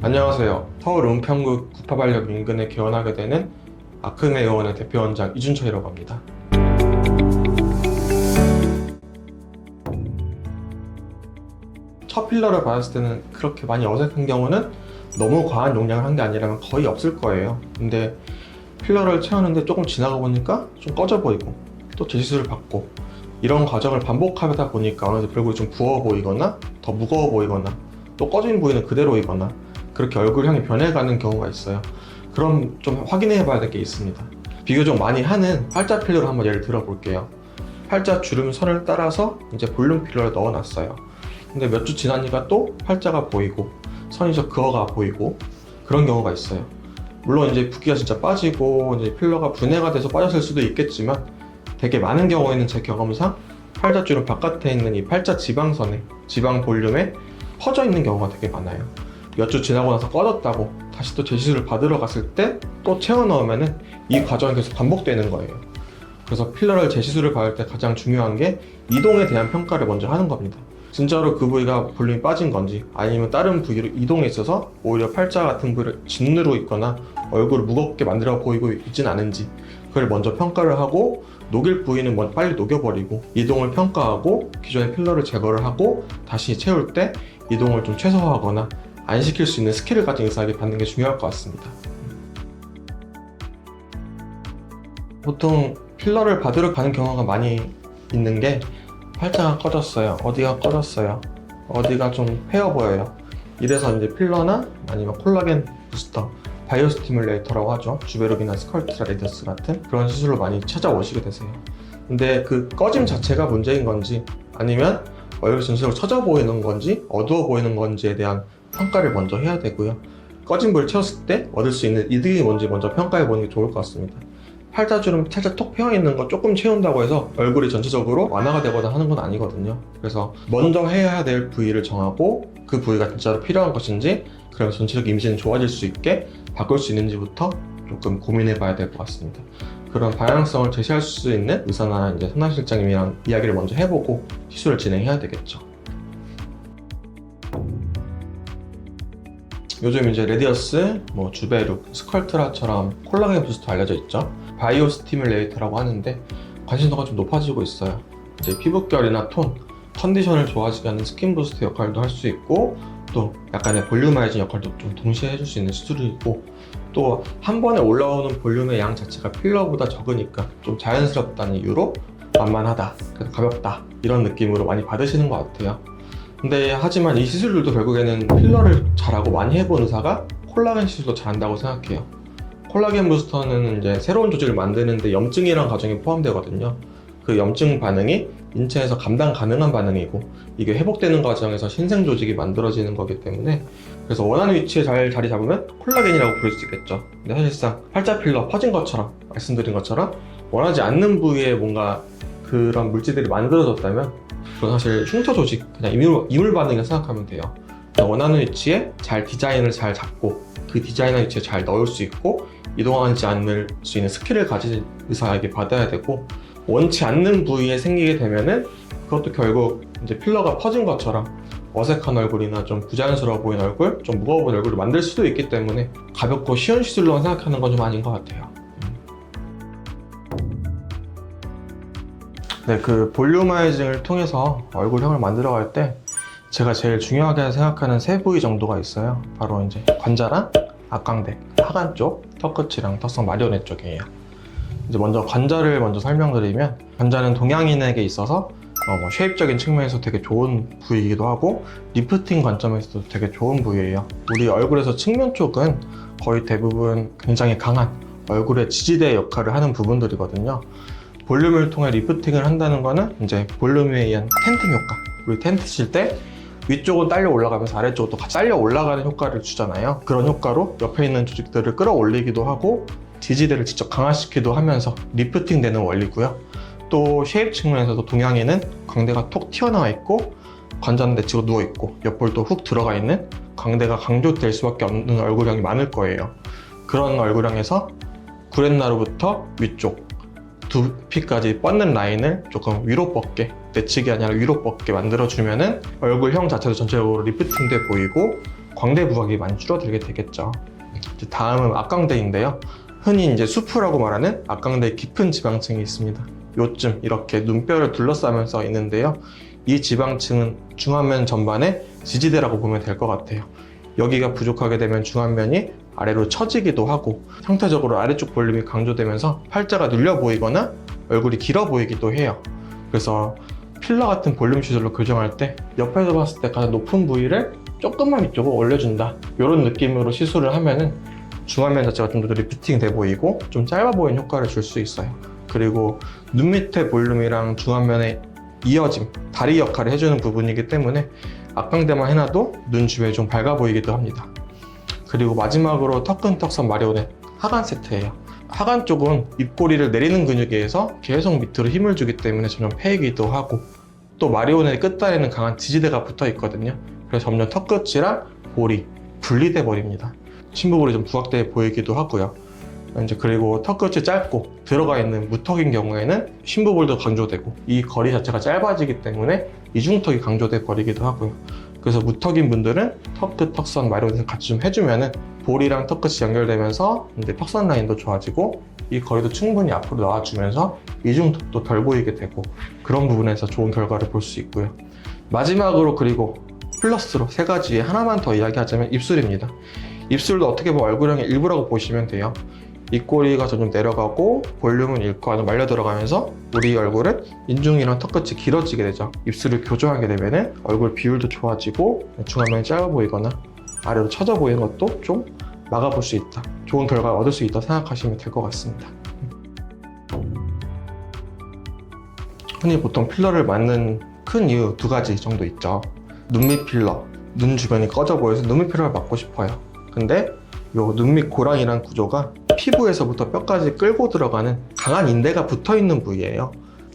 안녕하세요. 서울 은평구 구파발역 인근에 개원하게 되는 아크메 의원의 대표원장 이준철이라고 합니다. 첫 필러를 받았을 때는 그렇게 많이 어색한 경우는 너무 과한 용량을 한 게 아니라면 거의 없을 거예요. 근데 필러를 채우는데 조금 지나가 보니까 좀 꺼져 보이고 또 재시술을 받고 이런 과정을 반복하다 보니까 어느 정도 결국에 좀 부어 보이거나 더 무거워 보이거나 또 꺼진 부위는 그대로이거나 그렇게 얼굴형이 변해가는 경우가 있어요. 그럼 좀 확인해 봐야 될 게 있습니다. 비교적 많이 하는 팔자 필러를 한번 예를 들어 볼게요. 팔자 주름 선을 따라서 이제 볼륨 필러를 넣어 놨어요. 근데 몇 주 지나니까 또 팔자가 보이고 선이 좀 그어가 보이고 그런 경우가 있어요. 물론 이제 붓기가 진짜 빠지고 이제 필러가 분해가 돼서 빠졌을 수도 있겠지만 되게 많은 경우에는 제 경험상 팔자 주름 바깥에 있는 이 팔자 지방선에 지방 볼륨에 퍼져 있는 경우가 되게 많아요. 몇 주 지나고 나서 꺼졌다고 다시 또 재시술을 받으러 갔을 때 또 채워 넣으면은 이 과정이 계속 반복되는 거예요. 그래서 필러를 재시술을 받을 때 가장 중요한 게 이동에 대한 평가를 먼저 하는 겁니다. 진짜로 그 부위가 볼륨이 빠진 건지 아니면 다른 부위로 이동해 있어서 오히려 팔자 같은 부위를 짓누르고 있거나 얼굴을 무겁게 만들어 보이고 있진 않은지 그걸 먼저 평가를 하고 녹일 부위는 빨리 녹여버리고 이동을 평가하고 기존의 필러를 제거를 하고 다시 채울 때 이동을 좀 최소화하거나 안 시킬 수 있는 스킬을 가진 의사에게 받는 게 중요할 것 같습니다. 보통 필러를 받으러 가는 경우가 많이 있는 게 팔자가 꺼졌어요. 어디가 꺼졌어요. 어디가 좀 패여 보여요. 이래서 이제 필러나 아니면 콜라겐 부스터, 바이오 스티뮬레이터라고 하죠. 주베르비나 스컬트라 레디어스 같은 그런 시술로 많이 찾아오시게 되세요. 근데 그 꺼짐 자체가 문제인 건지 아니면 얼굴 전체적으로 처져 보이는 건지 어두워 보이는 건지에 대한 평가를 먼저 해야 되고요. 꺼진 부위를 채웠을 때 얻을 수 있는 이득이 뭔지 먼저 평가해 보는 게 좋을 것 같습니다. 팔자주름 살짝 톡 패여 있는 거 조금 채운다고 해서 얼굴이 전체적으로 완화가 되거나 하는 건 아니거든요. 그래서 먼저 해야 될 부위를 정하고 그 부위가 진짜로 필요한 것인지 그럼 전체적 이미지는 좋아질 수 있게 바꿀 수 있는지부터 조금 고민해 봐야 될 것 같습니다. 그런 방향성을 제시할 수 있는 의사나 이제 성남실장님이랑 이야기를 먼저 해보고 시술을 진행해야 되겠죠. 요즘 이제 레디어스, 주베룩, 스컬트라처럼 콜라겐 부스터 알려져 있죠. 바이오 스티뮬레이터라고 하는데 관심도가 좀 높아지고 있어요. 이제 피부결이나 톤, 컨디션을 좋아지게 하는 스킨 부스트 역할도 할 수 있고 또 약간의 볼륨아이징 역할도 좀 동시에 해줄 수 있는 시술이고 또 한 번에 올라오는 볼륨의 양 자체가 필러보다 적으니까 좀 자연스럽다는 이유로 만만하다, 그래서 가볍다 이런 느낌으로 많이 받으시는 것 같아요. 근데 하지만 이 시술들도 결국에는 필러를 잘하고 많이 해본 의사가 콜라겐 시술도 잘한다고 생각해요. 콜라겐 부스터는 이제 새로운 조직을 만드는데 염증이라는 과정이 포함되거든요. 그 염증 반응이 인체에서 감당 가능한 반응이고 이게 회복되는 과정에서 신생 조직이 만들어지는 거기 때문에 그래서 원하는 위치에 잘 자리 잡으면 콜라겐이라고 부를 수 있겠죠. 근데 사실상 팔자 필러 퍼진 것처럼 말씀드린 것처럼 원하지 않는 부위에 뭔가 그런 물질들이 만들어졌다면 그건 사실 흉터 조직, 그냥 이물 반응이라 생각하면 돼요. 원하는 위치에 잘 디자인을 잘 잡고 그 디자인한 위치에 잘 넣을 수 있고 이동하지 않을 수 있는 스킬을 가진 의사에게 받아야 되고 원치 않는 부위에 생기게 되면은 그것도 결국 이제 필러가 퍼진 것처럼 어색한 얼굴이나 좀 부자연스러워 보이는 얼굴, 좀 무거워 보이는 얼굴을 만들 수도 있기 때문에 가볍고 쉬운 시술로만 생각하는 건 좀 아닌 것 같아요. 네, 그 볼륨아이징을 통해서 얼굴형을 만들어갈 때 제가 제일 중요하게 생각하는 세 부위 정도가 있어요. 바로 이제 관자랑 악광대, 하관 쪽, 턱끝이랑 턱선 마리오넷 쪽이에요. 이제 먼저 관자를 먼저 설명드리면 관자는 동양인에게 있어서 쉐입적인 측면에서 되게 좋은 부위이기도 하고 리프팅 관점에서도 되게 좋은 부위예요. 우리 얼굴에서 측면 쪽은 거의 대부분 굉장히 강한 얼굴의 지지대 역할을 하는 부분들이거든요. 볼륨을 통해 리프팅을 한다는 거는 이제 볼륨에 의한 텐팅 효과. 우리 텐트 칠 때 위쪽은 딸려 올라가면서 아래쪽도 같이 딸려 올라가는 효과를 주잖아요. 그런 효과로 옆에 있는 조직들을 끌어올리기도 하고 지지대를 직접 강화시키기도 하면서 리프팅 되는 원리고요. 또 쉐입 측면에서도 동양인은 광대가 톡 튀어나와 있고 관자는 내치고 누워 있고 옆볼도 훅 들어가 있는 광대가 강조될 수밖에 없는 얼굴형이 많을 거예요. 그런 얼굴형에서 구렛나루부터 위쪽 두피까지 뻗는 라인을 조금 위로 뻗게, 내치기 아니라 위로 뻗게 만들어주면은 얼굴형 자체도 전체적으로 리프팅돼 보이고 광대 부각이 많이 줄어들게 되겠죠. 이제 다음은 악광대인데요. 흔히 이제 수프라고 말하는 악광대의 깊은 지방층이 있습니다. 요쯤 이렇게 눈뼈를 둘러싸면서 있는데요. 이 지방층은 중안면 전반의 지지대라고 보면 될 것 같아요. 여기가 부족하게 되면 중안면이 아래로 처지기도 하고 상대적으로 아래쪽 볼륨이 강조되면서 팔자가 눌려 보이거나 얼굴이 길어 보이기도 해요. 그래서 필러 같은 볼륨 시술로 교정할 때 옆에서 봤을 때 가장 높은 부위를 조금만 위쪽으로 올려준다, 이런 느낌으로 시술을 하면은 중안면 자체가 좀 더 리프팅 돼 보이고 좀 짧아 보이는 효과를 줄 수 있어요. 그리고 눈 밑에 볼륨이랑 중안면의 이어짐, 다리 역할을 해주는 부분이기 때문에 악광대만 해놔도 눈 주변이 좀 밝아 보이기도 합니다. 그리고 마지막으로 턱근 턱선 마리오넷 하관 세트예요. 하관 쪽은 입꼬리를 내리는 근육에 의해서 계속 밑으로 힘을 주기 때문에 점점 패이기도 하고, 또 마리오넷 끝단에는 강한 지지대가 붙어 있거든요. 그래서 점점 턱끝이랑 볼이 분리돼 버립니다. 심부볼이 좀 부각돼 보이기도 하고요. 이제 그리고 턱끝이 짧고 들어가 있는 무턱인 경우에는 심부볼도 강조되고, 이 거리 자체가 짧아지기 때문에 이중턱이 강조돼 버리기도 하고요. 그래서 무턱인 분들은 턱끝, 턱선, 마리오넷을 같이 좀 해주면은 볼이랑 턱끝이 연결되면서 이제 턱선 라인도 좋아지고 이 거리도 충분히 앞으로 나와주면서 이중턱도 덜 보이게 되고, 그런 부분에서 좋은 결과를 볼 수 있고요. 마지막으로 그리고 플러스로 세 가지에 하나만 더 이야기하자면 입술입니다. 입술도 어떻게 보면 얼굴형의 일부라고 보시면 돼요. 입꼬리가 점점 내려가고 볼륨은 잃고 아주 말려 들어가면서 우리 얼굴은 인중이랑 턱끝이 길어지게 되죠. 입술을 교정하게 되면 얼굴 비율도 좋아지고 중안면이 짧아 보이거나 아래로 처져 보이는 것도 좀 막아볼 수 있다, 좋은 결과를 얻을 수 있다 생각하시면 될 것 같습니다. 흔히 보통 필러를 맞는 큰 이유 두 가지 정도 있죠. 눈밑 필러, 눈 주변이 꺼져 보여서 눈밑 필러를 맞고 싶어요. 근데 요 눈밑 고랑이란 구조가 피부에서부터 뼈까지 끌고 들어가는 강한 인대가 붙어있는 부위예요.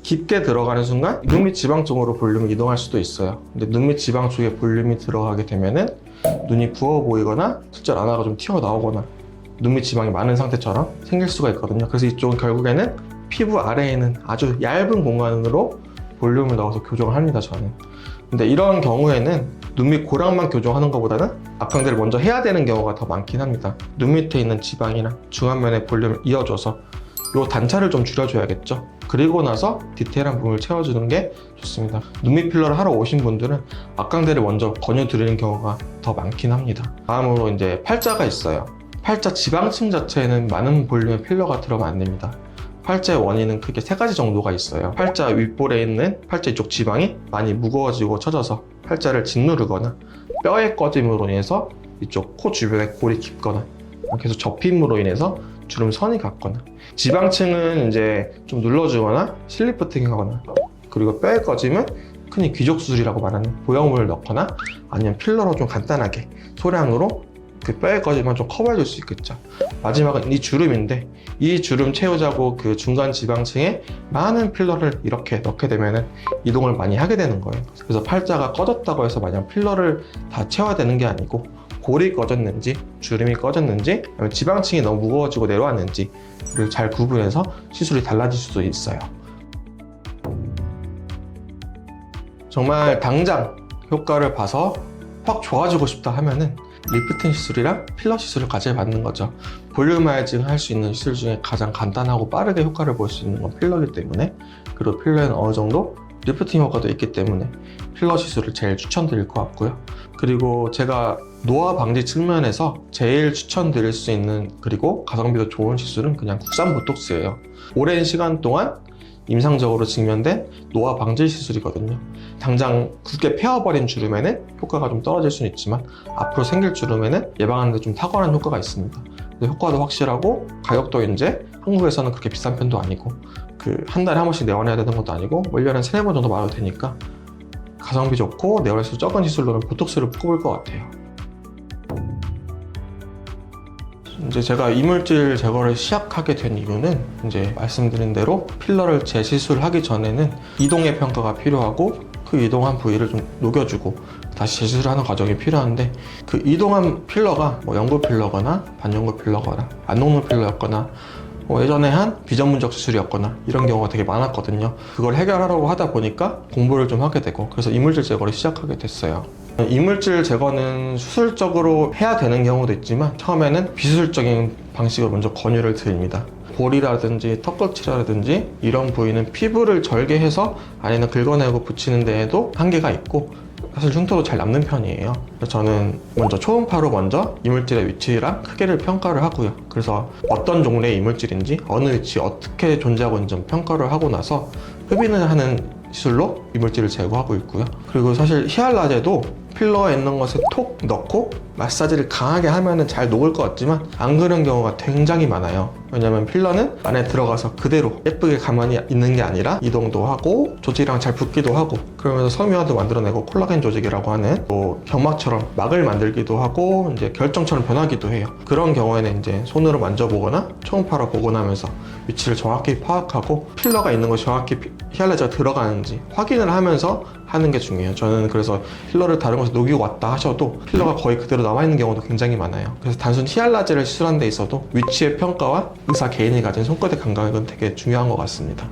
깊게 들어가는 순간 눈밑 지방 쪽으로 볼륨이 이동할 수도 있어요. 근데 눈밑 지방 쪽에 볼륨이 들어가게 되면은 눈이 부어 보이거나 특절 안화가 좀 튀어나오거나 눈밑 지방이 많은 상태처럼 생길 수가 있거든요. 그래서 이쪽은 결국에는 피부 아래에 있는 아주 얇은 공간으로 볼륨을 넣어서 교정을 합니다, 저는. 근데 이런 경우에는 눈밑 고랑만 교정하는 것보다는 악광대를 먼저 해야 되는 경우가 더 많긴 합니다. 눈 밑에 있는 지방이나 중안면의 볼륨을 이어줘서 이 단차를 좀 줄여줘야겠죠. 그리고 나서 디테일한 부분을 채워주는 게 좋습니다. 눈밑 필러를 하러 오신 분들은 악광대를 먼저 권유드리는 경우가 더 많긴 합니다. 다음으로 이제 팔자가 있어요. 팔자 지방층 자체에는 많은 볼륨의 필러가 들어가면 안 됩니다. 팔자의 원인은 크게 세 가지 정도가 있어요. 팔자 윗볼에 있는 팔자 이쪽 지방이 많이 무거워지고 처져서 팔자를 짓누르거나, 뼈의 꺼짐으로 인해서 이쪽 코 주변에 골이 깊거나, 계속 접힘으로 인해서 주름선이 갔거나, 지방층은 이제 좀 눌러주거나 슬리프팅하거나, 그리고 뼈의 꺼짐은 흔히 귀족수술이라고 말하는 보형물을 넣거나 아니면 필러로 좀 간단하게 소량으로 그 뼈의 꺼짐만 좀 커버해줄 수 있겠죠. 마지막은 이 주름인데, 이 주름 채우자고 그 중간 지방층에 많은 필러를 이렇게 넣게 되면은 이동을 많이 하게 되는 거예요. 그래서 팔자가 꺼졌다고 해서 마냥 필러를 다 채워야 되는 게 아니고, 골이 꺼졌는지 주름이 꺼졌는지 아니면 지방층이 너무 무거워지고 내려왔는지를 잘 구분해서 시술이 달라질 수도 있어요. 정말 당장 효과를 봐서 확 좋아지고 싶다 하면은 리프팅 시술이랑 필러 시술을 같이 받는 거죠. 볼륨화이징 할 수 있는 시술 중에 가장 간단하고 빠르게 효과를 볼 수 있는 건 필러이기 때문에, 그리고 필러에는 어느 정도 리프팅 효과도 있기 때문에 필러 시술을 제일 추천드릴 것 같고요. 그리고 제가 노화 방지 측면에서 제일 추천드릴 수 있는, 그리고 가성비도 좋은 시술은 그냥 국산 보톡스예요. 오랜 시간 동안 임상적으로 증명된 노화 방지 시술이거든요. 당장 굳게 패어버린 주름에는 효과가 좀 떨어질 수는 있지만 앞으로 생길 주름에는 예방하는 데 좀 탁월한 효과가 있습니다. 효과도 확실하고 가격도 이제 한국에서는 그렇게 비싼 편도 아니고, 그 한 달에 한 번씩 내원해야 되는 것도 아니고 1년에 3-4번 정도 맞아도 되니까 가성비 좋고 내원횟수 적은 시술로는 보톡스를 꼽을 것 같아요. 이제 제가 이물질 제거를 시작하게 된 이유는 이제 말씀드린 대로 필러를 재시술하기 전에는 이동의 평가가 필요하고, 그 이동한 부위를 좀 녹여주고 다시 재시술하는 과정이 필요한데, 그 이동한 필러가 뭐 연구 필러거나 반연구 필러거나 안 녹는 필러였거나 예전에 한 비전문적 수술이었거나 이런 경우가 되게 많았거든요. 그걸 해결하려고 하다 보니까 공부를 좀 하게 되고, 그래서 이물질 제거를 시작하게 됐어요. 이물질 제거는 수술적으로 해야 되는 경우도 있지만 처음에는 비수술적인 방식으로 먼저 권유를 드립니다. 볼이라든지 턱걸치라든지 이런 부위는 피부를 절개해서 안에는 긁어내고 붙이는 데에도 한계가 있고 사실 흉터도 잘 남는 편이에요. 그래서 저는 먼저 초음파로 먼저 이물질의 위치랑 크기를 평가를 하고요. 그래서 어떤 종류의 이물질인지 어느 위치 어떻게 존재하고 있는지 좀 평가를 하고 나서 흡인을 하는 시술로 이물질을 제거하고 있고요. 그리고 사실 히알라제도 필러에 있는 것을 톡 넣고 마사지를 강하게 하면은 잘 녹을 것 같지만 안 그런 경우가 굉장히 많아요. 왜냐면 필러는 안에 들어가서 그대로 예쁘게 가만히 있는 게 아니라 이동도 하고 조직이랑 잘 붙기도 하고 그러면서 섬유화도 만들어내고 콜라겐 조직이라고 하는 또 경막처럼 막을 만들기도 하고 이제 결정처럼 변하기도 해요. 그런 경우에는 이제 손으로 만져보거나 초음파로 복원하면서 위치를 정확히 파악하고 필러가 있는 곳이 정확히 히알라제가 들어가는지 확인을 하면서 하는 게 중요해요. 저는 그래서 필러를 다른 곳에 녹이고 왔다 하셔도 필러가 거의 그대로 남아있는 경우도 굉장히 많아요. 그래서 단순 히알라제를 시술하는 데 있어도 위치의 평가와 의사 개인이 가진 손끝의 감각은 되게 중요한 것 같습니다.